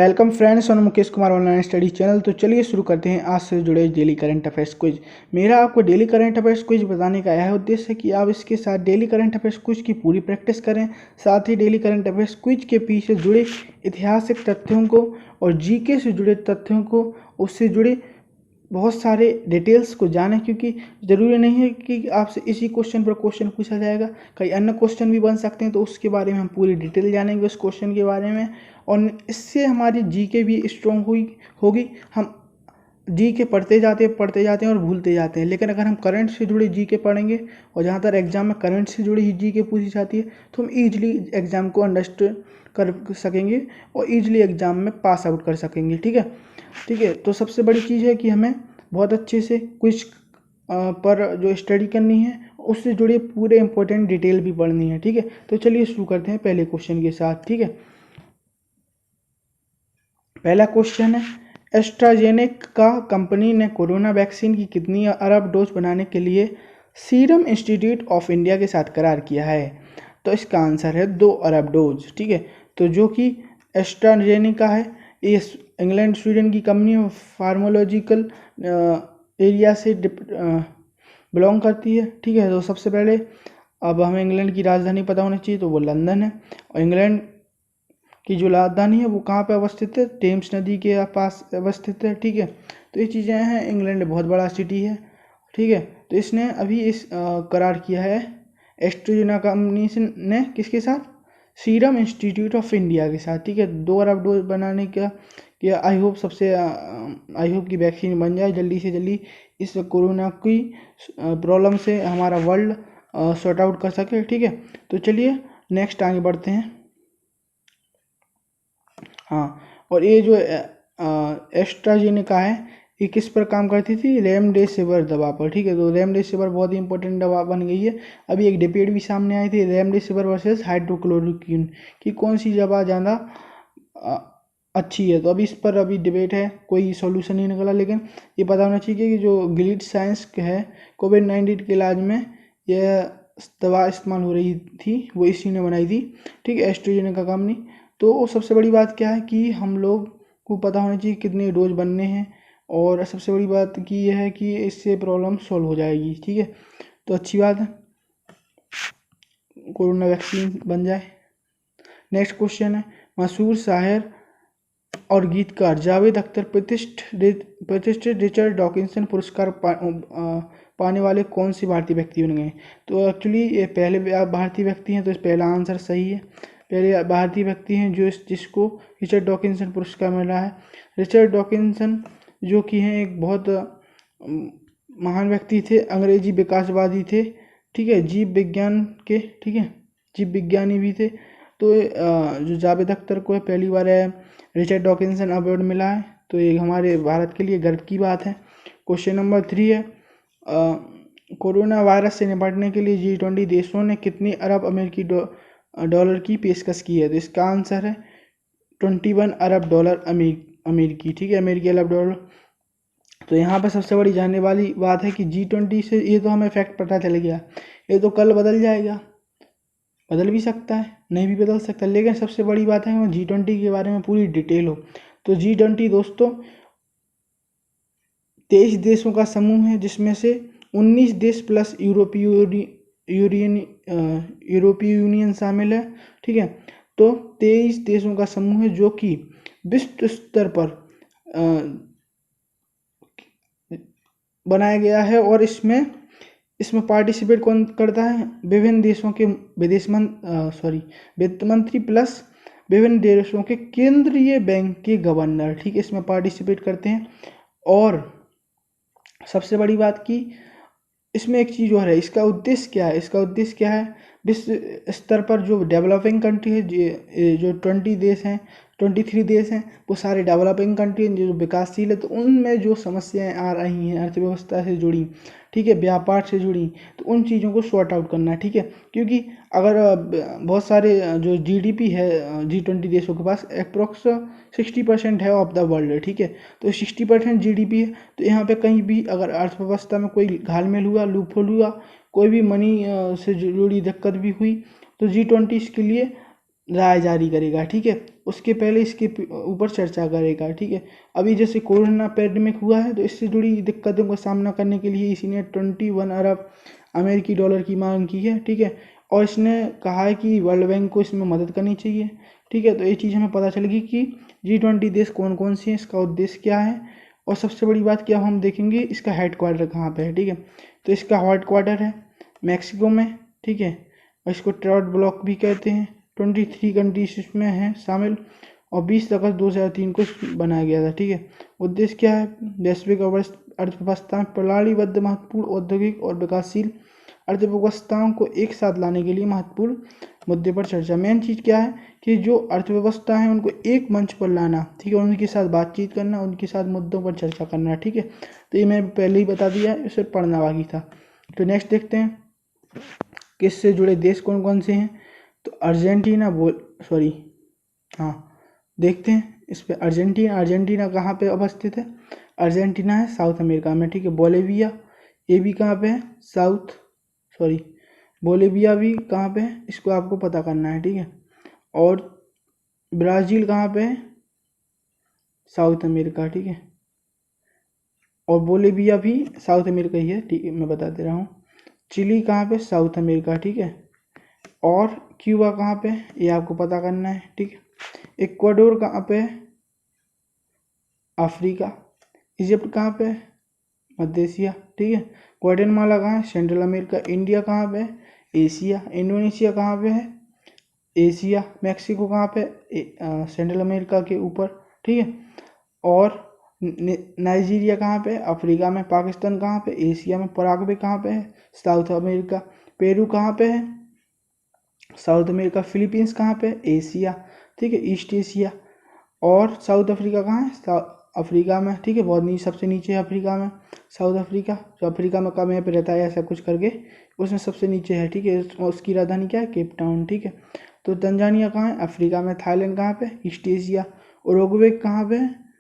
Welcome friends on Mukesh Kumar online study channel. तो चलिए शुरू करते हैं आज से जुड़े डेली करंट अफेयर्स क्विज। मेरा आपको डेली करंट अफेयर्स क्विज बताने का यह उद्देश्य है कि आप इसके साथ डेली करंट अफेयर्स क्विज की पूरी प्रैक्टिस करें, साथ ही डेली करंट अफेयर्स क्विज के पीछे जुड़े ऐतिहासिक तथ्यों को और जीके से जुड़े तथ्यों को, उससे जुड़े बहुत सारे डिटेल्स को जानें, क्योंकि ज़रूरी नहीं है कि आपसे इसी क्वेश्चन पर क्वेश्चन पूछा जाएगा, कई अन्य क्वेश्चन भी बन सकते हैं। तो उसके बारे में हम पूरी डिटेल जानेंगे उस क्वेश्चन के बारे में, और इससे हमारी जीके भी स्ट्रॉन्ग होगी। हम जीके पढ़ते जाते हैं और भूलते जाते हैं, लेकिन अगर हम करंट से जुड़े जीके पढ़ेंगे और जहाँ तक एग्जाम में करंट से जुड़ी ही जीके पूछी जाती है तो हम ईजिली एग्जाम को अंडरस्टैंड कर सकेंगे और ईजिली एग्जाम में पास आउट कर सकेंगे। ठीक है। तो सबसे बड़ी चीज़ है कि हमें बहुत अच्छे से क्विज पर जो स्टडी करनी है उससे जुड़े पूरे इंपॉर्टेंट डिटेल भी पढ़नी है। ठीक है, तो चलिए शुरू करते हैं पहले क्वेश्चन के साथ। ठीक है, पहला क्वेश्चन है, एस्ट्राजेनेका कंपनी ने कोरोना वैक्सीन की कितनी अरब डोज बनाने के लिए सीरम इंस्टीट्यूट ऑफ इंडिया के साथ करार किया है? तो इसका आंसर है 2 अरब डोज। ठीक है, तो जो कि एस्ट्राजेनेका है, ये इंग्लैंड स्वीडन की कंपनी फार्मास्यूटिकल एरिया से बिलोंग करती है। ठीक है, तो सबसे पहले अब हमें इंग्लैंड की राजधानी पता होनी चाहिए, तो वो लंदन है। और इंग्लैंड की जो राजधानी है वो कहाँ पे अवस्थित है? टेम्स नदी के पास अवस्थित है। ठीक है, तो ये चीज़ें हैं। इंग्लैंड बहुत बड़ा सिटी है। ठीक है, तो इसने अभी इस करार किया है एस्ट्राजेनेका कंपनी ने किसके साथ? सीरम इंस्टीट्यूट ऑफ इंडिया के साथ। ठीक है, 2 अरब डोज बनाने का आई होप की वैक्सीन बन जाए जल्दी से जल्दी, इस कोरोना की प्रॉब्लम से हमारा वर्ल्ड सॉर्ट आउट कर सके। ठीक है, तो चलिए नेक्स्ट आगे बढ़ते हैं। हाँ, और ये जो एस्ट्राजेनेका है ये किस पर काम करती थी? रेमडेसिविर दवा पर। ठीक है, तो रेमडेसिविर बहुत ही इंपॉर्टेंट दवा बन गई है। अभी एक डिबेट भी सामने आई थी, रेमडेसिविर वर्सेस हाइड्रोक्लोरोक्विन की कौन सी दवा ज़्यादा अच्छी है। तो अभी इस पर अभी डिबेट है, कोई सॉल्यूशन नहीं निकला। लेकिन ये पता होना चाहिए कि जो गिलीड साइंस है कोविड-19 के इलाज में यह दवा इस्तेमाल हो रही थी, वो इसी ने बनाई थी। ठीक है, एस्ट्राजेनेका कंपनी। तो सबसे बड़ी बात क्या है कि हम लोग को पता होना चाहिए कितने डोज बनने हैं, और सबसे बड़ी बात की यह है कि इससे प्रॉब्लम सॉल्व हो जाएगी। ठीक है, तो अच्छी बात है, कोरोना वैक्सीन बन जाए। नेक्स्ट क्वेश्चन है, मशहूर शायर और गीतकार जावेद अख्तर प्रतिष्ठित रिचर्ड डॉकिंसन पुरस्कार पाने वाले कौन से भारतीय व्यक्ति बन गए? तो एक्चुअली ये पहले भारतीय व्यक्ति हैं, तो इस पहला आंसर सही है। पहले भारतीय व्यक्ति हैं जिसको रिचर्ड डॉकिंसन पुरस्कार मिला है। रिचर्ड डॉकिंसन जो कि हैं एक बहुत महान व्यक्ति थे, अंग्रेजी विकासवादी थे। ठीक है, जीव विज्ञान के, ठीक है, जीव विज्ञानी भी थे। तो जो जावेद अख्तर को है पहली बार रिचर्ड डॉकिंसन अवार्ड मिला है, तो ये हमारे भारत के लिए गर्व की बात है। क्वेश्चन नंबर 3 है, कोरोना वायरस से निपटने के लिए G20 देशों ने कितनी अरब अमेरिकी डॉलर की पेशकश की है? तो इसका आंसर है 21 अरब डॉलर अमेरिकी। ठीक है, अमेरिकी अरब डॉलर। तो यहाँ पर सबसे बड़ी जानने वाली बात है कि G20 से ये तो हमें फैक्ट पता चल गया, ये तो कल बदल जाएगा, बदल भी सकता है, नहीं भी बदल सकता। लेकिन सबसे बड़ी बात है कि G20 के बारे में पूरी डिटेल हो। तो G20 दोस्तों 23 देशों का समूह है, जिसमें से 19 देश प्लस यूरोपीय यूनियन शामिल है। ठीक है, तो 23 देशों का समूह है जो कि विश्व स्तर पर बनाया गया है, और इसमें पार्टिसिपेट कौन करता है? विभिन्न देशों के वित्त मंत्री प्लस विभिन्न देशों के केंद्रीय बैंक के गवर्नर। ठीक है, इसमें पार्टिसिपेट करते हैं। और सबसे बड़ी बात की इसमें एक चीज़ और है, इसका उद्देश्य क्या है? इसका उद्देश्य क्या है? विश्व स्तर पर जो डेवलपिंग कंट्री है, जो 23 देश हैं, वो सारे डेवलपिंग कंट्री हैं, जो विकासशील है। तो उनमें जो समस्याएं आ रही हैं अर्थव्यवस्था से जुड़ी, ठीक है, व्यापार से जुड़ी, तो उन चीज़ों को सॉर्ट आउट करना है। ठीक है, क्योंकि अगर बहुत सारे जो GDP है G20 देशों के पास अप्रोक्स 60% है ऑफ द वर्ल्ड। ठीक है, तो 60% GDP है। तो यहाँ पे कहीं भी अगर अर्थव्यवस्था में कोई घालमेल हुआ, लूपहोल हुआ, कोई भी मनी से जुड़ी दिक्कत भी हुई, तो G20 इसके लिए राय जारी करेगा, ठीक है। उसके पहले इसके ऊपर चर्चा करेगा, ठीक है। अभी जैसे कोरोना पैंडेमिक हुआ है तो इससे जुड़ी दिक्कतों का सामना करने के लिए इसी ने 21 अरब अमेरिकी डॉलर की मांग की है, ठीक है। और इसने कहा है कि वर्ल्ड बैंक को इसमें मदद करनी चाहिए, ठीक है। तो ये चीज़ हमें पता चलेगी कि G20 देश कौन कौन से हैं, इसका उद्देश्य क्या है, और सबसे बड़ी बात क्या हम देखेंगे इसका हेड क्वार्टर कहाँ पे है, ठीक है। तो इसका हेड क्वार्टर है मैक्सिको में, ठीक है। और इसको ट्राउट ब्लॉक भी कहते हैं। 23 कंट्रीज इसमें हैं शामिल, और 20 अगस्त 2003 को बनाया गया था, ठीक है। उद्देश्य क्या है, वैश्विक अर्थव्यवस्था में प्रणालीबद्ध महत्वपूर्ण औद्योगिक और विकासशील अर्थव्यवस्थाओं को एक साथ लाने के लिए महत्वपूर्ण मुद्दे पर चर्चा। मेन चीज़ क्या है कि जो अर्थव्यवस्था है उनको एक मंच पर लाना, ठीक है, उनके साथ बातचीत करना, उनके साथ मुद्दों पर चर्चा करना, ठीक है। तो ये मैं पहले ही बता दिया है, इसे पढ़ना बाकी था। तो नेक्स्ट देखते हैं किससे जुड़े देश कौन कौन से हैं। तो अर्जेंटीना देखते हैं इस पर। अर्जेंटीना कहाँ पे अवस्थित है, अर्जेंटीना है साउथ अमेरिका में, ठीक है। बोलिविया ये भी कहाँ पे है, बोलिविया भी कहाँ पे है, इसको आपको पता करना है, ठीक है। और ब्राज़ील कहाँ पे है, साउथ अमेरिका, ठीक है। और बोलिविया भी साउथ अमेरिका ही है, ठीक है, मैं बता दे रहा हूँ। चिली कहाँ पे, साउथ अमेरिका, ठीक है। और क्यूबा कहाँ पे, ये आपको पता करना है, ठीक है। इक्वाडोर कहाँ पे, अफ्रीका। इजिप्ट कहाँ पे, मध्य एशिया, ठीक है। ग्वाटेमाला कहाँ है, सेंट्रल अमेरिका। इंडिया कहाँ पे, एशिया। इंडोनेशिया कहाँ पे है, एशिया। मैक्सिको कहाँ पे, सेंट्रल अमेरिका के ऊपर, ठीक है। और नाइजीरिया कहाँ पे, अफ्रीका में। पाकिस्तान कहाँ पे, एशिया में। पराग्वे कहाँ पे है, साउथ अमेरिका। पेरू कहाँ पे है, साउथ अमेरिका। फिलीपींस कहाँ पे, एशिया, ठीक है, ईस्ट एशिया। और साउथ अफ्रीका कहाँ है, अफ्रीका में, ठीक है, बहुत नीचे, सबसे नीचे है अफ्रीका में साउथ अफ्रीका। जो अफ्रीका में कम यहाँ पे रहता है ऐसा कुछ करके, उसमें सबसे नीचे है, ठीक है। उसकी राजधानी क्या है, केप टाउन, ठीक है। तो तंजानिया कहाँ है, अफ्रीका में। थाईलैंड कहाँ पे, ईस्ट एशिया। उरुग्वे कहाँ पे,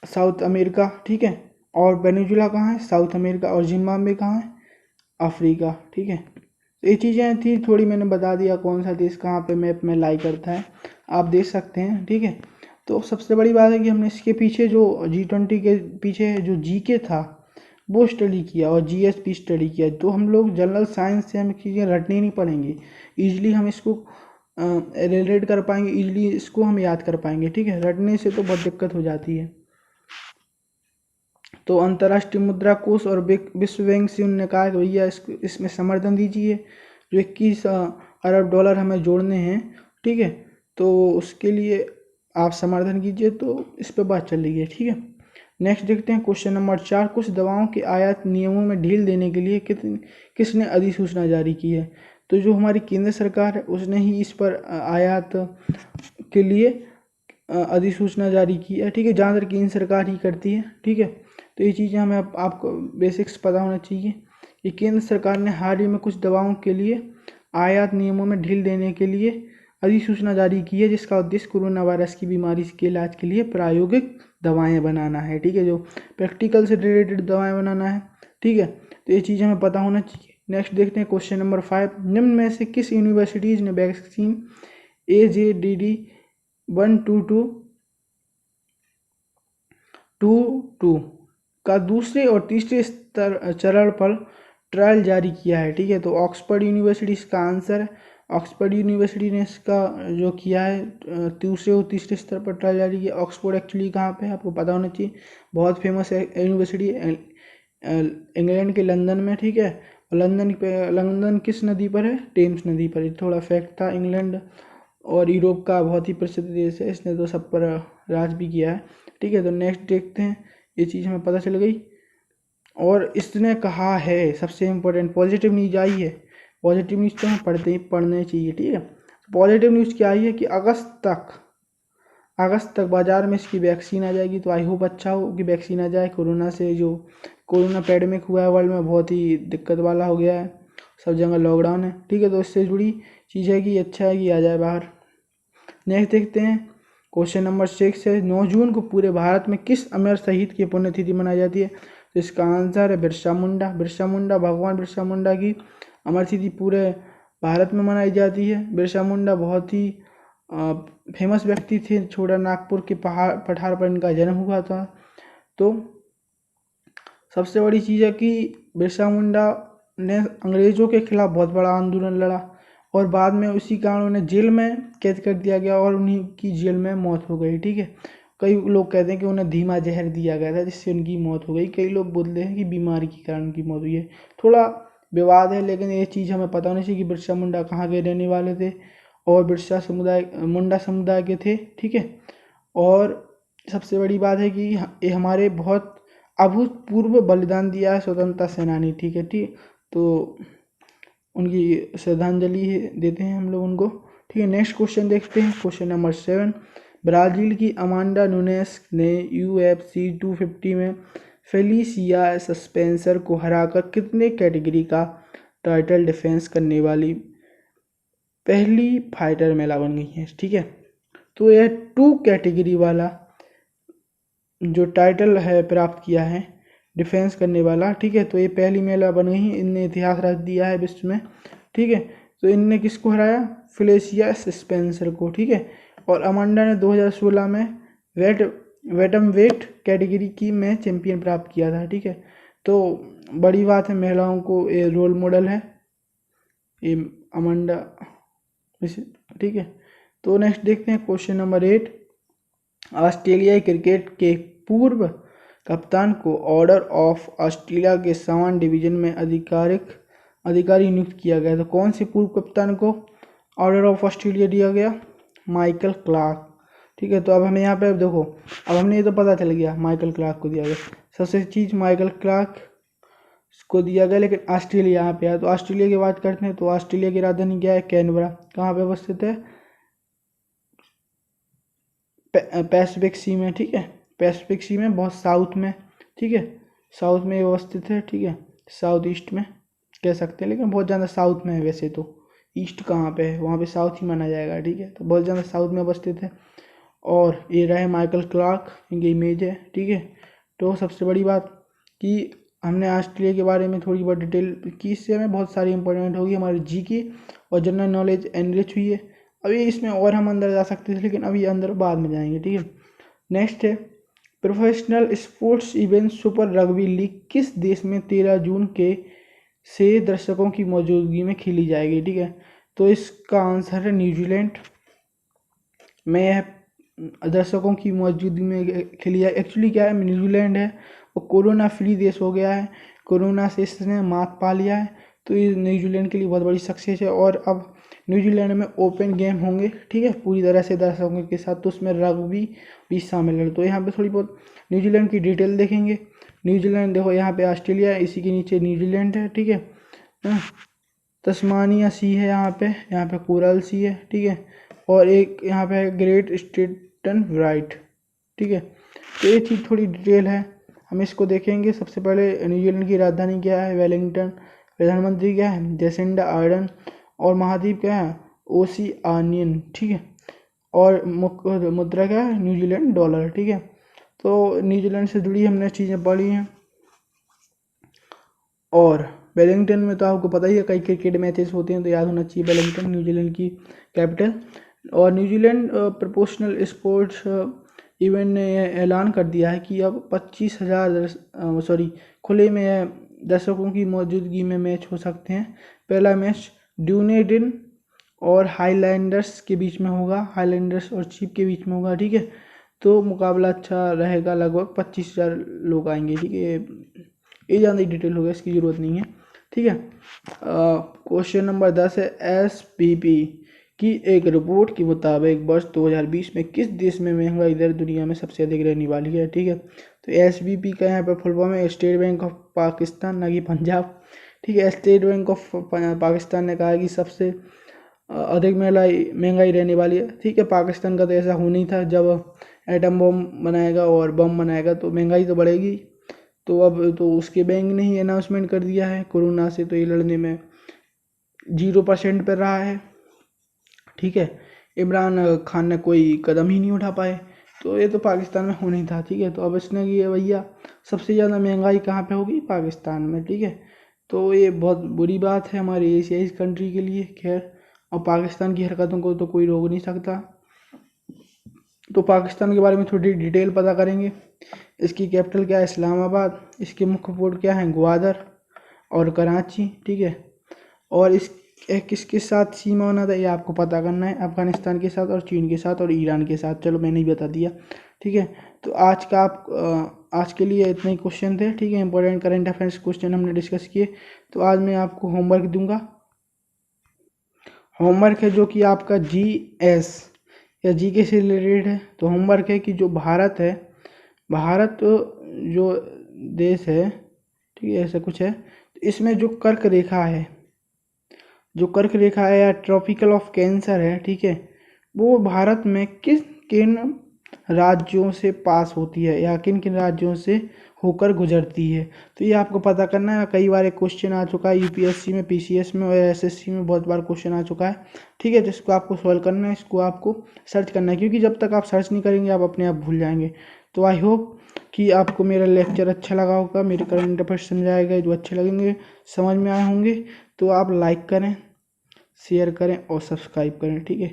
साउथ अमेरिका, ठीक है। और वेनेजुला कहाँ है, साउथ अमेरिका। और जिम्बाब्वे कहाँ है, अफ्रीका, ठीक है। तो ये चीज़ें थी थोड़ी, मैंने बता दिया कौन सा देश कहाँ पे मैप में लाई करता है, आप देख सकते हैं, ठीक है। तो सबसे बड़ी बात है कि हमने इसके पीछे जो G20 के पीछे जो जीके था वो स्टडी किया, और जीएस स्टडी किया। तो हम लोग जनरल साइंस से हमें चीज़ें रटनी नहीं पड़ेंगी, ईजिली हम इसको रिलेट कर पाएंगे, ईजिली इसको हम याद कर पाएंगे, ठीक है। रटने से तो बहुत दिक्कत हो जाती है। तो अंतर्राष्ट्रीय मुद्रा कोष और विश्व बैंक से उन्होंने कहा कि भैया इसमें समर्थन दीजिए, जो 21 अरब डॉलर हमें जोड़ने हैं, ठीक है। तो उसके लिए आप समर्थन कीजिए, तो इस पर बात चल रही है, ठीक है। नेक्स्ट देखते हैं क्वेश्चन नंबर 4। कुछ दवाओं के आयात नियमों में ढील देने के लिए किसने अधिसूचना जारी की है। तो जो हमारी केंद्र सरकार है उसने ही इस पर आयात के लिए अधिसूचना जारी की है, ठीक है। जहाँ तक केंद्र सरकार ही करती है, ठीक है। तो ये चीज़ें हमें आपको बेसिक्स पता होना चाहिए कि केंद्र सरकार ने हाल ही में कुछ दवाओं के लिए आयात नियमों में ढील देने के लिए अधिसूचना जारी की है, जिसका उद्देश्य कोरोना वायरस की बीमारी के इलाज के लिए प्रायोगिक दवाएं बनाना है, ठीक है, जो प्रैक्टिकल से रिलेटेड दवाएं बनाना है, ठीक है। तो ये चीज़ हमें पता होना चाहिए। नेक्स्ट देखते हैं क्वेश्चन नंबर 5। निम्न में से किस यूनिवर्सिटीज़ ने वैक्सीन AZD1222 का दूसरे और तीसरे चरण पर ट्रायल जारी किया है, ठीक है। तो ऑक्सफोर्ड यूनिवर्सिटी इसका आंसर है। ऑक्सफोर्ड यूनिवर्सिटी ने इसका जो किया है दूसरे और तीसरे स्तर पर ट्रायल जारी किया। ऑक्सफोर्ड एक्चुअली कहाँ पे है आपको पता होना चाहिए, बहुत फेमस है यूनिवर्सिटी, इंग्लैंड के लंदन में, ठीक है। लंदन किस नदी पर है, टेम्स नदी पर। थोड़ा फैक्ट था। इंग्लैंड और यूरोप का बहुत ही प्रसिद्ध देश है, इसने तो सब पर राज भी किया है, ठीक है। तो नेक्स्ट देखते हैं, ये चीज़ हमें पता चल गई। और इसने कहा है सबसे इम्पोर्टेंट पॉजिटिव न्यूज आई है। पॉजिटिव न्यूज़ तो हमें पढ़ने चाहिए, ठीक है। पॉजिटिव न्यूज़ क्या आई है कि अगस्त तक बाज़ार में इसकी वैक्सीन आ जाएगी। तो आई होप अच्छा हो कि वैक्सीन आ जाए। कोरोना से जो कोरोना पैंडेमिक हुआ है वर्ल्ड में, बहुत ही दिक्कत वाला हो गया है, सब जगह लॉकडाउन है, ठीक है। तो इससे जुड़ी चीज़ है कि अच्छा है कि आ जाए बाहर। नेक्स्ट देखते हैं क्वेश्चन नंबर 6 है। 9 जून को पूरे भारत में किस अमर शहीद की पुण्यतिथि मनाई जाती है। तो इसका आंसर है बिरसा मुंडा। भगवान बिरसा मुंडा की अमर तिथि पूरे भारत में मनाई जाती है। बिरसा मुंडा बहुत ही फेमस व्यक्ति थे। छोटा नागपुर के पठार पर इनका जन्म हुआ था। तो सबसे बड़ी चीज़ है कि बिरसा मुंडा ने अंग्रेज़ों के खिलाफ बहुत बड़ा आंदोलन लड़ा और बाद में उसी कारण उन्हें जेल में कैद कर दिया गया और उन्हीं की जेल में मौत हो गई। ठीक है, कई लोग कहते हैं कि उन्हें धीमा जहर दिया गया था जिससे उनकी मौत हो गई। कई लोग बोलते हैं कि बीमारी के कारण उनकी मौत हुई है। थोड़ा विवाद है, लेकिन ये चीज़ हमें पता होनी चाहिए कि बिरसा मुंडा कहाँ के रहने वाले थे और बिरसा समुदाय मुंडा समुदाय के थे। ठीक है, और सबसे बड़ी बात है कि ये हमारे बहुत अभूतपूर्व बलिदान दिया है स्वतंत्रता सेनानी। ठीक है, तो उनकी श्रद्धांजलि देते हैं हम लोग उनको। ठीक है, नेक्स्ट क्वेश्चन देखते हैं। क्वेश्चन नंबर 7, ब्राज़ील की अमांडा नुनेस ने UFC 250 में फेलिसिया स्पेंसर को हराकर कितने कैटेगरी का टाइटल डिफेंस करने वाली पहली फाइटर महिला बन गई है। ठीक है, तो यह 2 कैटेगरी वाला जो टाइटल है प्राप्त किया है डिफेंस करने वाला। ठीक है, तो ये पहली महिला बन गई है। इनने इतिहास रच दिया है विश्व में। ठीक है, तो इनने किसको हराया? फेलिसिया स्पेंसर को। ठीक है, और अमांडा ने 2016 में वेट कैटेगरी की में चैंपियन प्राप्त किया था। ठीक है, तो बड़ी बात है, महिलाओं को ये रोल मॉडल है ये अमांडा। ठीक है, तो नेक्स्ट देखते हैं क्वेश्चन नंबर 8, ऑस्ट्रेलियाई क्रिकेट के पूर्व कप्तान को ऑर्डर ऑफ ऑस्ट्रेलिया के सामान डिवीजन में अधिकारी नियुक्त किया गया। तो कौन से पूर्व कप्तान को ऑर्डर ऑफ ऑस्ट्रेलिया दिया गया? Michael Clarke. ठीक है, तो अब हमें यहाँ पे देखो, अब हमने ये तो पता चल गया माइकल क्लार्क को दिया गया। सबसे चीज़ माइकल क्लार्क को दिया गया, लेकिन ऑस्ट्रेलिया यहाँ पे आया। तो ऑस्ट्रेलिया की बात करते हैं, तो ऑस्ट्रेलिया की राजधानी क्या है? कैनबरा। कहाँ पे अवस्थित है? पैसिफिक सी में। ठीक है, पैसिफिक सी में बहुत साउथ में। ठीक है, साउथ में अवस्थित है। ठीक है, साउथ ईस्ट में कह सकते हैं, लेकिन बहुत ज़्यादा साउथ में है। वैसे तो ईस्ट कहाँ पे है, वहाँ पे साउथ ही माना जाएगा। ठीक है, तो बहुत ज़्यादा साउथ में अवस्थित है। और ये रहे माइकल क्लार्क, इनकी इमेज है। ठीक है, तो सबसे बड़ी बात कि हमने ऑस्ट्रेलिया के बारे में थोड़ी बहुत डिटेल की, इससे हमें बहुत सारी इंपॉर्टेंट होगी, हमारी जी की और जनरल नॉलेज एनरिच हुई है। अभी इसमें और हम अंदर जा सकते थे, लेकिन अभी अंदर बाद में जाएंगे। ठीक है, नेक्स्ट है, professional sports event super rugby league किस देश में 13 जून से दर्शकों की मौजूदगी में खेली जाएगी? ठीक है, तो इसका आंसर है न्यूजीलैंड में यह दर्शकों की मौजूदगी में खेली जाए। एक्चुअली क्या है, न्यूजीलैंड है वो कोरोना फ्री देश हो गया है, कोरोना से इसने मात पा लिया है। तो ये न्यूजीलैंड के लिए बहुत बड़ी सक्सेस है। और अब न्यूजीलैंड में ओपन गेम होंगे। ठीक है, पूरी तरह से दर्शकों के साथ, तो उसमें रग्बी भी शामिल है। तो यहाँ पे थोड़ी बहुत न्यूजीलैंड की डिटेल देखेंगे। न्यूजीलैंड देखो, यहाँ पे ऑस्ट्रेलिया है, इसी के नीचे न्यूजीलैंड है। ठीक है, तस्मानिया सी है यहाँ पे कोरल सी है। ठीक है, और एक यहाँ पे है ग्रेट स्टेटन राइट। ठीक है, तो ये चीज़ थोड़ी डिटेल है, हम इसको देखेंगे। सबसे पहले न्यूजीलैंड की राजधानी क्या है? वेलिंगटन। प्रधानमंत्री क्या है? Jacinda Ardern. और महाद्वीप क्या है? ओशियानियन। ठीक है, और मुद्रा क्या है? New Zealand dollar. ठीक है, तो न्यूजीलैंड से जुड़ी हमने चीज़ें पढ़ी हैं। और वेलिंगटन में तो आपको पता ही है कई क्रिकेट मैचेस होते हैं, तो याद होना चाहिए वेलिंगटन न्यूजीलैंड की कैपिटल। और न्यूजीलैंड प्रोपोर्शनल स्पोर्ट्स इवेंट ने ऐलान कर दिया है कि अब 25,000 खुले में दर्शकों की मौजूदगी में मैच हो सकते हैं। पहला मैच ड्यूनेडिन और हाईलैंडर्स के बीच में होगा, हाईलैंडर्स और चीफ के बीच में होगा। ठीक है, तो मुकाबला अच्छा रहेगा, लगभग 25,000 लोग आएंगे। ठीक है, ये ज़्यादा डिटेल हो गया, इसकी ज़रूरत नहीं है। ठीक है, क्वेश्चन नंबर 10 है, SPP की एक रिपोर्ट के मुताबिक वर्ष 2020 में किस देश में महंगाई दर दुनिया में सबसे अधिक रहने वाली है? ठीक है, तो SPP का यहाँ पे फुल फॉर्म है स्टेट बैंक ऑफ पाकिस्तान, ना कि पंजाब। ठीक है, स्टेट बैंक ऑफ पाकिस्तान ने कहा है कि सबसे अधिक महंगाई रहने वाली है। ठीक है, पाकिस्तान का तो ऐसा होना ही था, जब एटम बम बनाएगा और बम बनाएगा तो महंगाई तो बढ़ेगी। तो अब तो उसके बैंक ने ही अनाउंसमेंट कर दिया है, कोरोना से तो ये लड़ने में 0% पर रहा है। ठीक है, इमरान खान ने कोई कदम ही नहीं उठा पाए, तो ये तो पाकिस्तान में होना ही था। ठीक है, तो अब इसने कि भैया सबसे ज़्यादा महंगाई कहाँ पे होगी? पाकिस्तान में। ठीक है, तो ये बहुत बुरी बात है हमारी एशियाई कंट्री के लिए। खैर, और पाकिस्तान की हरकतों को तो कोई रोक नहीं सकता। तो पाकिस्तान के बारे में थोड़ी डिटेल पता करेंगे। इसकी कैपिटल क्या है? इस्लामाबाद। इसके मुख्य पोर्ट क्या हैं? ग्वादर और कराची, ठीक है। और इस किसके साथ सीमा बना था ये आपको पता करना है। अफगानिस्तान के साथ और चीन के साथ और ईरान के साथ। चलो मैंने ही बता दिया, ठीक है। तो आज के लिए इतने ही क्वेश्चन थे, ठीक है। इंपॉर्टेंट करंट अफेयर्स क्वेश्चन हमने डिस्कस किए। तो आज मैं आपको होमवर्क दूंगा। होमवर्क है जो कि आपका GS या GK से रिलेटेड है। तो होमवर्क है कि जो भारत है, भारत जो देश है, ठीक है, ऐसा कुछ है। तो इसमें जो कर्क रेखा है, जो कर्क रेखा है या ट्रॉपिकल ऑफ कैंसर है, ठीक है, वो भारत में किन राज्यों से पास होती है या किन किन राज्यों से होकर गुजरती है। तो ये आपको पता करना है। कई बार एक क्वेश्चन आ चुका है UPSC में, PCS में और SSC में बहुत बार क्वेश्चन आ चुका है, ठीक है। तो इसको आपको सॉल्व करना है, इसको आपको सर्च करना है, क्योंकि जब तक आप सर्च नहीं करेंगे आप अपने आप भूल जाएंगे। तो आई होप कि आपको मेरा लेक्चर अच्छा लगा होगा, मेरे करंट अफेयर्स समझाए गए जो अच्छे लगेंगे, समझ में आए होंगे। तो आप लाइक करें, शेयर करें और सब्सक्राइब करें, ठीक है।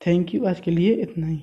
थैंक यू, आज के लिए इतना ही।